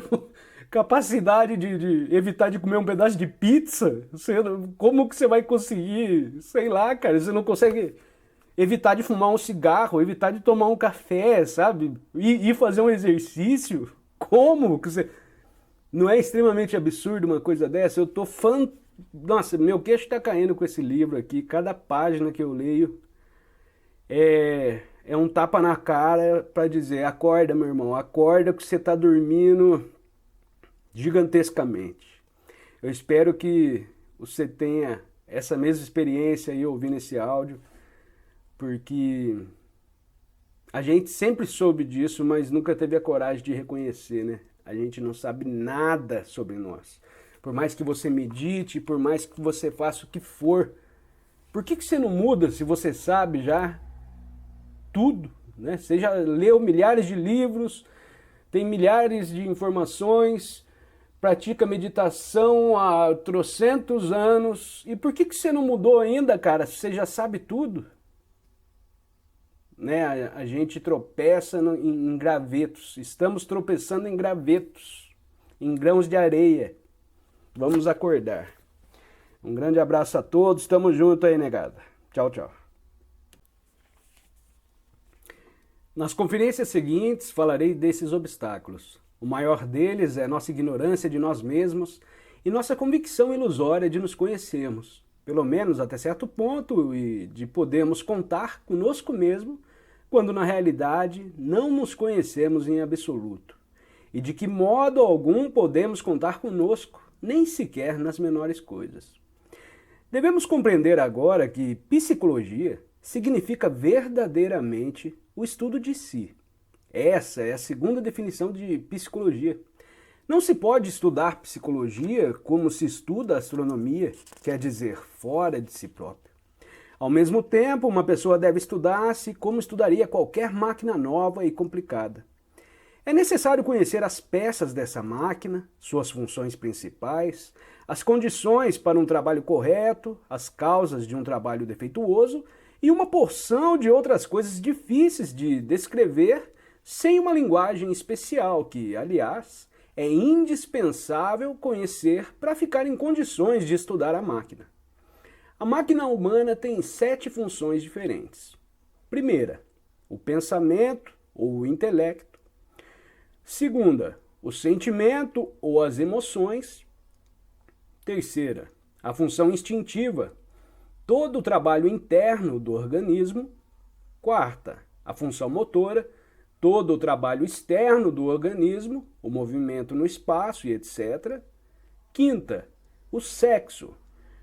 capacidade de evitar de comer um pedaço de pizza, como que você vai conseguir? Sei lá, cara, você não consegue evitar de fumar um cigarro, evitar de tomar um café, sabe? E fazer um exercício. Como que você... Não é extremamente absurdo uma coisa dessa? Eu tô Nossa, meu queixo tá caindo com esse livro aqui. Cada página que eu leio é um tapa na cara para dizer, acorda, meu irmão, acorda que você tá dormindo gigantescamente. Eu espero que você tenha essa mesma experiência aí ouvindo esse áudio, porque a gente sempre soube disso, mas nunca teve a coragem de reconhecer, né? A gente não sabe nada sobre nós. Por mais que você medite, por mais que você faça o que for, por que você não muda se você sabe já tudo, né? Você já leu milhares de livros, tem milhares de informações, pratica meditação há trocentos anos. E por que você não mudou ainda, cara? Você já sabe tudo. Né? A gente tropeça em gravetos. Estamos tropeçando em gravetos, em grãos de areia. Vamos acordar. Um grande abraço a todos. Tamo junto aí, negada. Tchau, tchau. Nas conferências seguintes falarei desses obstáculos. O maior deles é nossa ignorância de nós mesmos e nossa convicção ilusória de nos conhecermos, pelo menos até certo ponto, e de podermos contar conosco mesmo, quando na realidade não nos conhecemos em absoluto. E de que modo algum podemos contar conosco, nem sequer nas menores coisas. Devemos compreender agora que psicologia significa verdadeiramente o estudo de si. Essa é a segunda definição de psicologia. Não se pode estudar psicologia como se estuda astronomia, quer dizer, fora de si próprio. Ao mesmo tempo, uma pessoa deve estudar-se como estudaria qualquer máquina nova e complicada. É necessário conhecer as peças dessa máquina, suas funções principais, as condições para um trabalho correto, as causas de um trabalho defeituoso e uma porção de outras coisas difíceis de descrever sem uma linguagem especial que, aliás, é indispensável conhecer para ficar em condições de estudar a máquina. A máquina humana tem 7 funções diferentes. Primeira, o pensamento ou o intelecto. Segunda, o sentimento ou as emoções. Terceira, a função instintiva, todo o trabalho interno do organismo. Quarta, a função motora, todo o trabalho externo do organismo, o movimento no espaço e etc. Quinta, o sexo,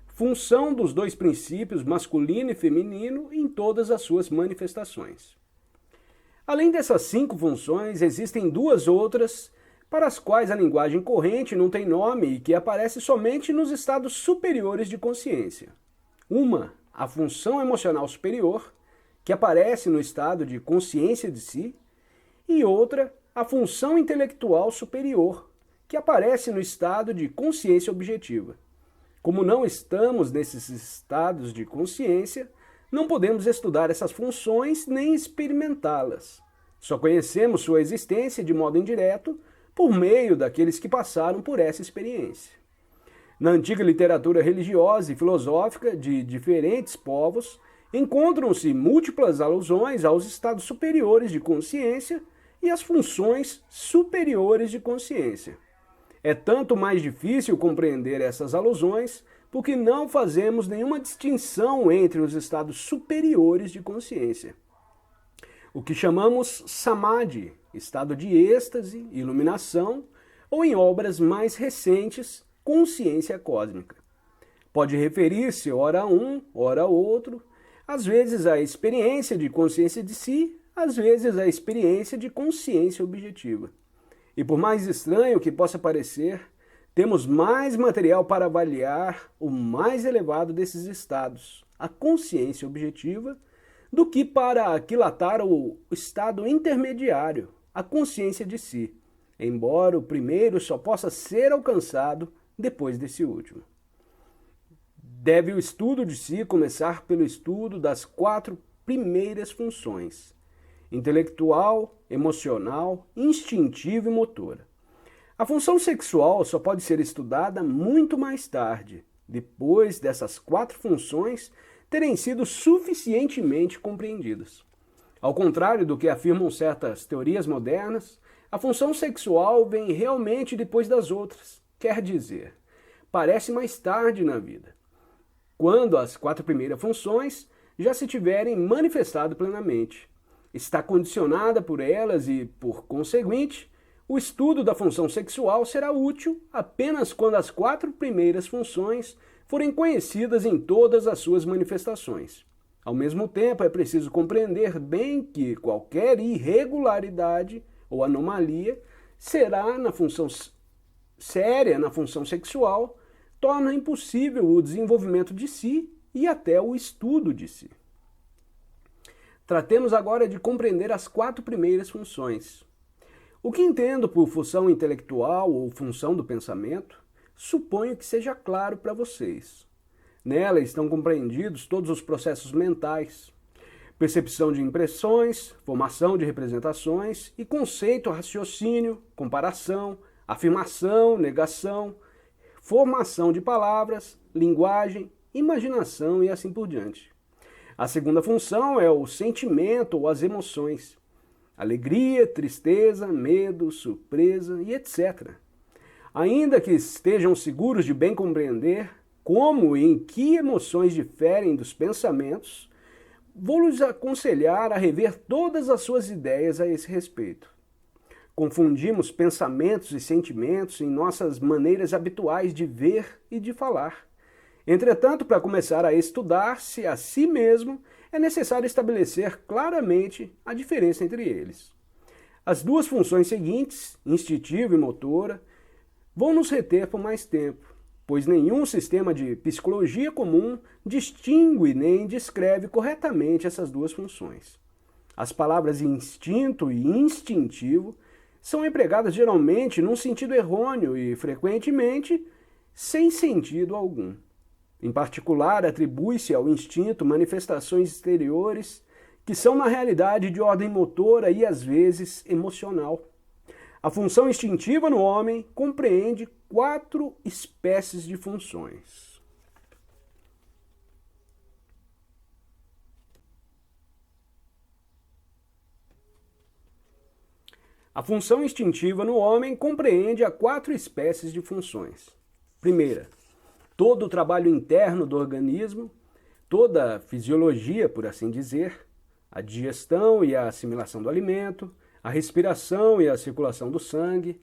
função dos 2 princípios, masculino e feminino, em todas as suas manifestações. Além dessas 5 funções, existem 2 outras para as quais a linguagem corrente não tem nome e que aparece somente nos estados superiores de consciência. Uma, a função emocional superior, que aparece no estado de consciência de si, e outra, a função intelectual superior, que aparece no estado de consciência objetiva. Como não estamos nesses estados de consciência, não podemos estudar essas funções nem experimentá-las. Só conhecemos sua existência de modo indireto por meio daqueles que passaram por essa experiência. Na antiga literatura religiosa e filosófica de diferentes povos, encontram-se múltiplas alusões aos estados superiores de consciência e às funções superiores de consciência. É tanto mais difícil compreender essas alusões porque não fazemos nenhuma distinção entre os estados superiores de consciência. O que chamamos samadhi, estado de êxtase, iluminação, ou em obras mais recentes, consciência cósmica. Pode referir-se ora a um, ora a outro, às vezes à experiência de consciência de si, às vezes à experiência de consciência objetiva. E por mais estranho que possa parecer, temos mais material para avaliar o mais elevado desses estados, a consciência objetiva, do que para aquilatar o estado intermediário, a consciência de si, embora o primeiro só possa ser alcançado depois desse último. Deve o estudo de si começar pelo estudo das 4 primeiras funções: intelectual, emocional, instintiva e motora. A função sexual só pode ser estudada muito mais tarde, depois dessas 4 funções terem sido suficientemente compreendidas. Ao contrário do que afirmam certas teorias modernas, a função sexual vem realmente depois das outras, quer dizer, parece mais tarde na vida, quando as 4 primeiras funções já se tiverem manifestado plenamente. Está condicionada por elas e, por conseguinte, o estudo da função sexual será útil apenas quando as 4 primeiras funções forem conhecidas em todas as suas manifestações. Ao mesmo tempo, é preciso compreender bem que qualquer irregularidade ou anomalia será na função séria, na função sexual, torna impossível o desenvolvimento de si e até o estudo de si. Tratemos agora de compreender as 4 primeiras funções. O que entendo por função intelectual ou função do pensamento, suponho que seja claro para vocês. Nela estão compreendidos todos os processos mentais, percepção de impressões, formação de representações e conceito, raciocínio, comparação, afirmação, negação, formação de palavras, linguagem, imaginação e assim por diante. A segunda função é o sentimento ou as emoções. Alegria, tristeza, medo, surpresa e etc. Ainda que estejam seguros de bem compreender como e em que emoções diferem dos pensamentos, vou lhes aconselhar a rever todas as suas ideias a esse respeito. Confundimos pensamentos e sentimentos em nossas maneiras habituais de ver e de falar. Entretanto, para começar a estudar-se a si mesmo, é necessário estabelecer claramente a diferença entre eles. As 2 funções seguintes, instintiva e motora, vão nos reter por mais tempo, pois nenhum sistema de psicologia comum distingue nem descreve corretamente essas 2 funções. As palavras instinto e instintivo são empregadas geralmente num sentido errôneo e, frequentemente, sem sentido algum. Em particular, atribui-se ao instinto manifestações exteriores que são, na realidade, de ordem motora e, às vezes, emocional. A função instintiva no homem compreende 4 espécies de funções. A função instintiva no homem compreende a 4 espécies de funções. Primeira, todo o trabalho interno do organismo, toda a fisiologia, por assim dizer, a digestão e a assimilação do alimento, a respiração e a circulação do sangue,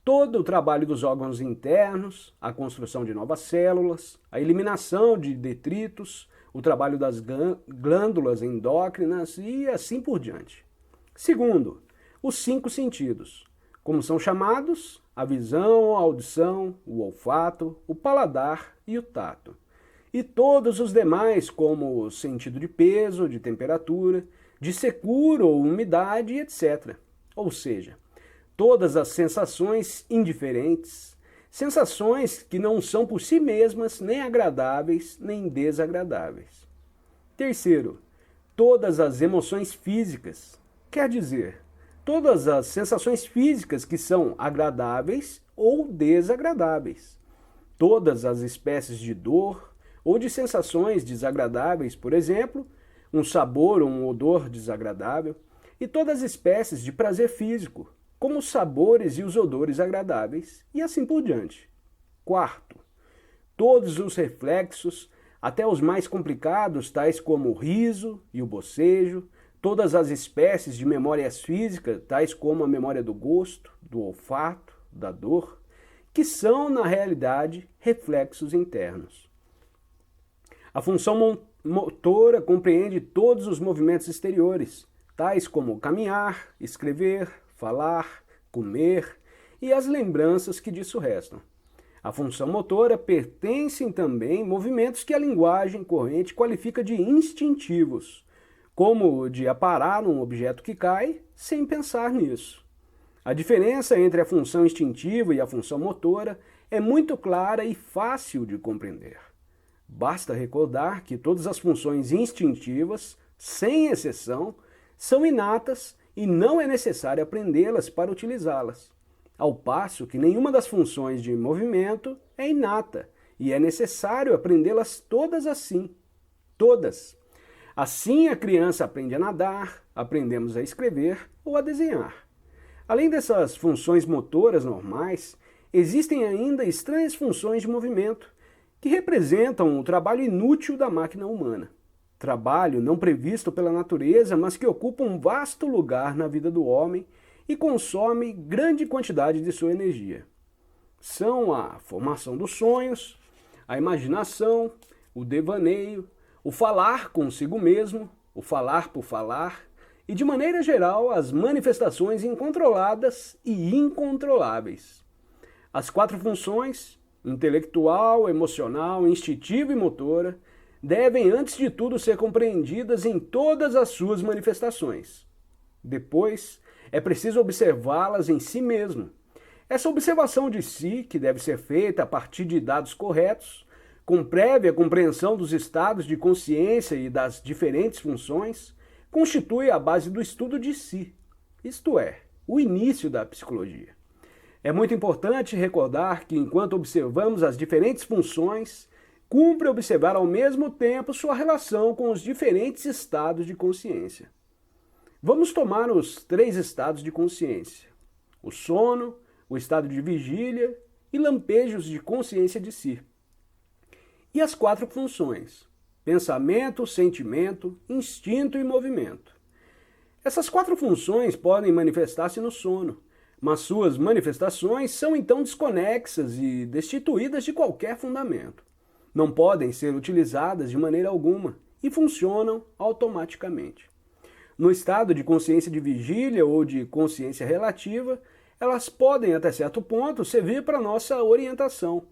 todo o trabalho dos órgãos internos, a construção de novas células, a eliminação de detritos, o trabalho das glândulas endócrinas e assim por diante. Segundo, os 5 sentidos, como são chamados a visão, a audição, o olfato, o paladar e o tato. E todos os demais, como o sentido de peso, de temperatura, de secura ou umidade, etc. Ou seja, todas as sensações indiferentes, sensações que não são por si mesmas nem agradáveis nem desagradáveis. Terceiro, todas as emoções físicas, quer dizer, todas as sensações físicas que são agradáveis ou desagradáveis. Todas as espécies de dor ou de sensações desagradáveis, por exemplo, um sabor ou um odor desagradável, e todas as espécies de prazer físico, como os sabores e os odores agradáveis, e assim por diante. Quarto, todos os reflexos, até os mais complicados, tais como o riso e o bocejo, todas as espécies de memórias físicas, tais como a memória do gosto, do olfato, da dor, que são, na realidade, reflexos internos. A função motora compreende todos os movimentos exteriores, tais como caminhar, escrever, falar, comer e as lembranças que disso restam. A função motora pertencem também movimentos que a linguagem corrente qualifica de instintivos, como o de aparar um objeto que cai sem pensar nisso. A diferença entre a função instintiva e a função motora é muito clara e fácil de compreender. Basta recordar que todas as funções instintivas, sem exceção, são inatas e não é necessário aprendê-las para utilizá-las, ao passo que nenhuma das funções de movimento é inata e é necessário aprendê-las todas assim. Todas. Assim a criança aprende a nadar, aprendemos a escrever ou a desenhar. Além dessas funções motoras normais, existem ainda estranhas funções de movimento, que representam o trabalho inútil da máquina humana. Trabalho não previsto pela natureza, mas que ocupa um vasto lugar na vida do homem e consome grande quantidade de sua energia. São a formação dos sonhos, a imaginação, o devaneio, o falar consigo mesmo, o falar por falar e, de maneira geral, as manifestações incontroladas e incontroláveis. As 4 funções, intelectual, emocional, instintiva e motora, devem, antes de tudo, ser compreendidas em todas as suas manifestações. Depois, é preciso observá-las em si mesmo. Essa observação de si, que deve ser feita a partir de dados corretos, com prévia compreensão dos estados de consciência e das diferentes funções, constitui a base do estudo de si, isto é, o início da psicologia. É muito importante recordar que, enquanto observamos as diferentes funções, cumpre observar ao mesmo tempo sua relação com os diferentes estados de consciência. Vamos tomar os 3 estados de consciência: o sono, o estado de vigília e lampejos de consciência de si. E as 4 funções: pensamento, sentimento, instinto e movimento. Essas 4 funções podem manifestar-se no sono, mas suas manifestações são então desconexas e destituídas de qualquer fundamento. Não podem ser utilizadas de maneira alguma e funcionam automaticamente. No estado de consciência de vigília ou de consciência relativa, elas podem, até certo ponto, servir para nossa orientação.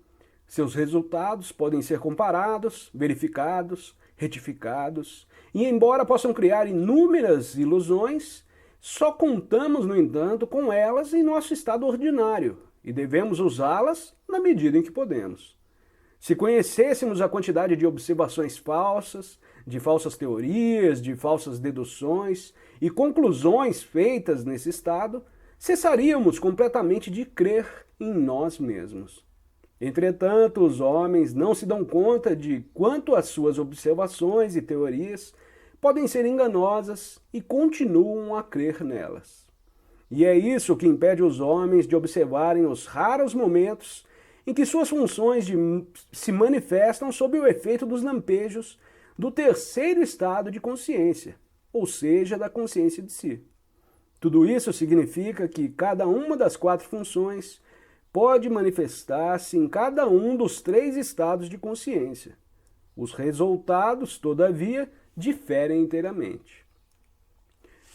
Seus resultados podem ser comparados, verificados, retificados, e embora possam criar inúmeras ilusões, só contamos, no entanto, com elas em nosso estado ordinário e devemos usá-las na medida em que podemos. Se conhecêssemos a quantidade de observações falsas, de falsas teorias, de falsas deduções e conclusões feitas nesse estado, cessaríamos completamente de crer em nós mesmos. Entretanto, os homens não se dão conta de quanto as suas observações e teorias podem ser enganosas e continuam a crer nelas. E é isso que impede os homens de observarem os raros momentos em que suas funções se manifestam sob o efeito dos lampejos do 3º estado de consciência, ou seja, da consciência de si. Tudo isso significa que cada uma das 4 funções pode manifestar-se em cada um dos 3 estados de consciência. Os resultados, todavia, diferem inteiramente.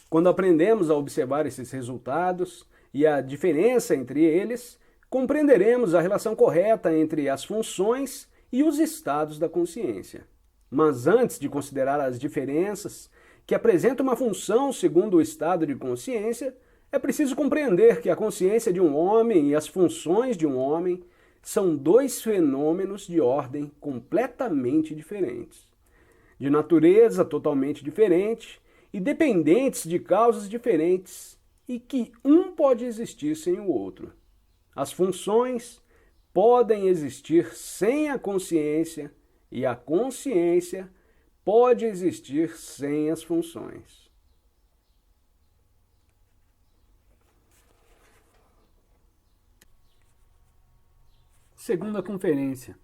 Quando aprendemos a observar esses resultados e a diferença entre eles, compreenderemos a relação correta entre as funções e os estados da consciência. Mas antes de considerar as diferenças que apresentam uma função segundo o estado de consciência, é preciso compreender que a consciência de um homem e as funções de um homem são 2 fenômenos de ordem completamente diferentes, de natureza totalmente diferente e dependentes de causas diferentes, e que um pode existir sem o outro. As funções podem existir sem a consciência e a consciência pode existir sem as funções. Segunda conferência.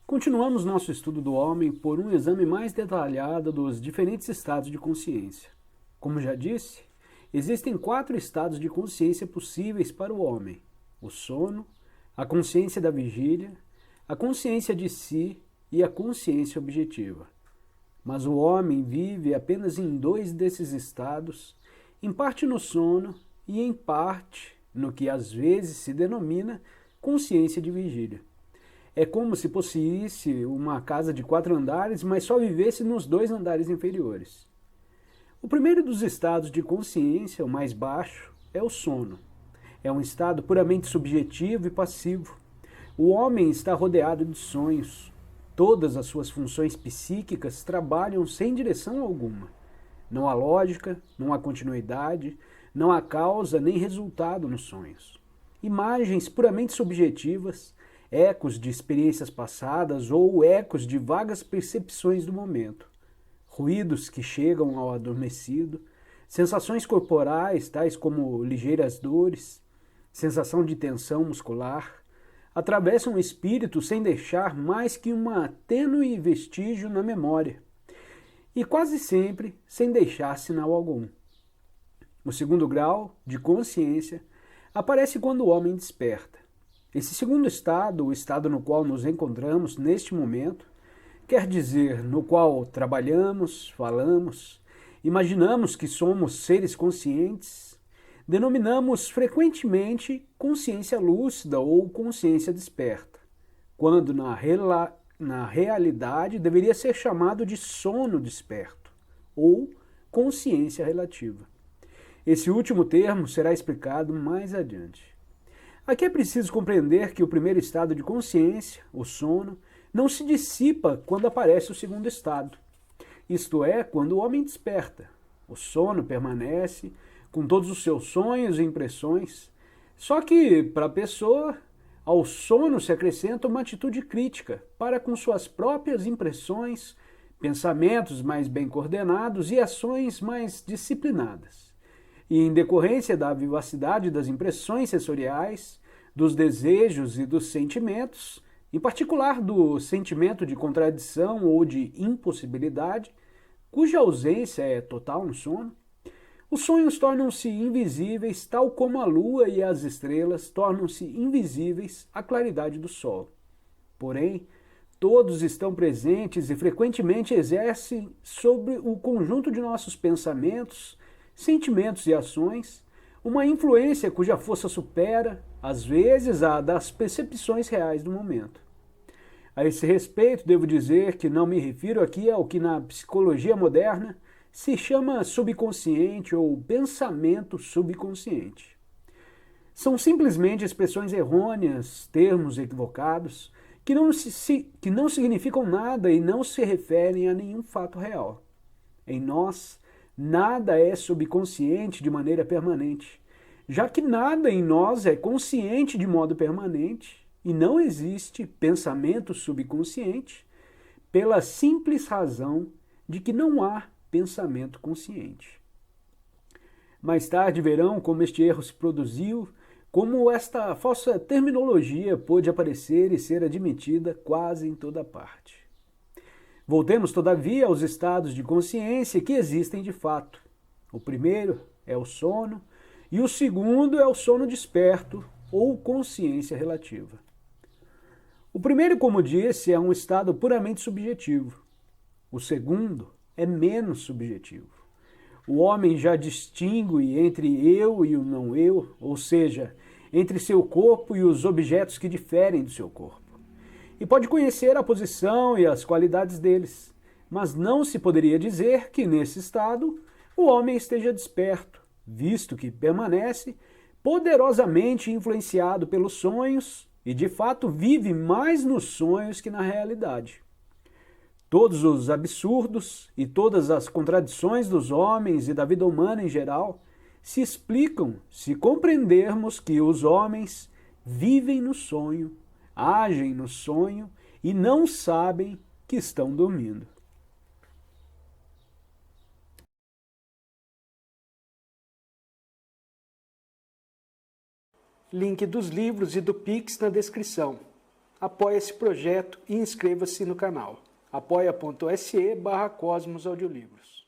Continuamos nosso estudo do homem por um exame mais detalhado dos diferentes estados de consciência. Como já disse, existem 4 estados de consciência possíveis para o homem: o sono, a consciência da vigília, a consciência de si e a consciência objetiva. Mas o homem vive apenas em 2 desses estados, em parte no sono e em parte no que às vezes se denomina consciência de vigília. É como se possuísse uma casa de 4 andares, mas só vivesse nos 2 andares inferiores. O primeiro dos estados de consciência, o mais baixo, é o sono. É um estado puramente subjetivo e passivo. O homem está rodeado de sonhos. Todas as suas funções psíquicas trabalham sem direção alguma. Não há lógica, não há continuidade, não há causa nem resultado nos sonhos. Imagens puramente subjetivas, ecos de experiências passadas ou ecos de vagas percepções do momento. Ruídos que chegam ao adormecido, sensações corporais tais como ligeiras dores, sensação de tensão muscular, atravessam o espírito sem deixar mais que uma tênue vestígio na memória, e quase sempre sem deixar sinal algum. O segundo grau, de consciência, aparece quando o homem desperta. Esse segundo estado, o estado no qual nos encontramos neste momento, quer dizer, no qual trabalhamos, falamos, imaginamos que somos seres conscientes, denominamos frequentemente consciência lúcida ou consciência desperta, quando na realidade deveria ser chamado de sono desperto ou consciência relativa. Esse último termo será explicado mais adiante. Aqui é preciso compreender que o primeiro estado de consciência, o sono, não se dissipa quando aparece o segundo estado, isto é, quando o homem desperta. O sono permanece com todos os seus sonhos e impressões, só que, para a pessoa, ao sono se acrescenta uma atitude crítica para com suas próprias impressões, pensamentos mais bem coordenados e ações mais disciplinadas. E em decorrência da vivacidade das impressões sensoriais, dos desejos e dos sentimentos, em particular do sentimento de contradição ou de impossibilidade, cuja ausência é total no sono, os sonhos tornam-se invisíveis, tal como a lua e as estrelas tornam-se invisíveis à claridade do sol. Porém, todos estão presentes e frequentemente exercem sobre o conjunto de nossos pensamentos, sentimentos e ações uma influência cuja força supera, às vezes, a das percepções reais do momento. A esse respeito, devo dizer que não me refiro aqui ao que na psicologia moderna se chama subconsciente ou pensamento subconsciente. São simplesmente expressões errôneas, termos equivocados, que não significam nada e não se referem a nenhum fato real. Em nós, nada é subconsciente de maneira permanente, já que nada em nós é consciente de modo permanente e não existe pensamento subconsciente pela simples razão de que não há pensamento consciente. Mais tarde verão como este erro se produziu, como esta falsa terminologia pôde aparecer e ser admitida quase em toda parte. Voltemos, todavia, aos estados de consciência que existem de fato. O primeiro é o sono e o segundo é o sono desperto ou consciência relativa. O primeiro, como disse, é um estado puramente subjetivo. O segundo é menos subjetivo. O homem já distingue entre eu e o não eu, ou seja, entre seu corpo e os objetos que diferem do seu corpo. E pode conhecer a posição e as qualidades deles, mas não se poderia dizer que, nesse estado, o homem esteja desperto, visto que permanece poderosamente influenciado pelos sonhos e, de fato, vive mais nos sonhos que na realidade. Todos os absurdos e todas as contradições dos homens e da vida humana em geral se explicam se compreendermos que os homens vivem no sonho, agem no sonho e não sabem que estão dormindo. Link dos livros e do Pix na descrição. Apoie esse projeto e inscreva-se no canal. apoia.se/Cosmos Audiolivros.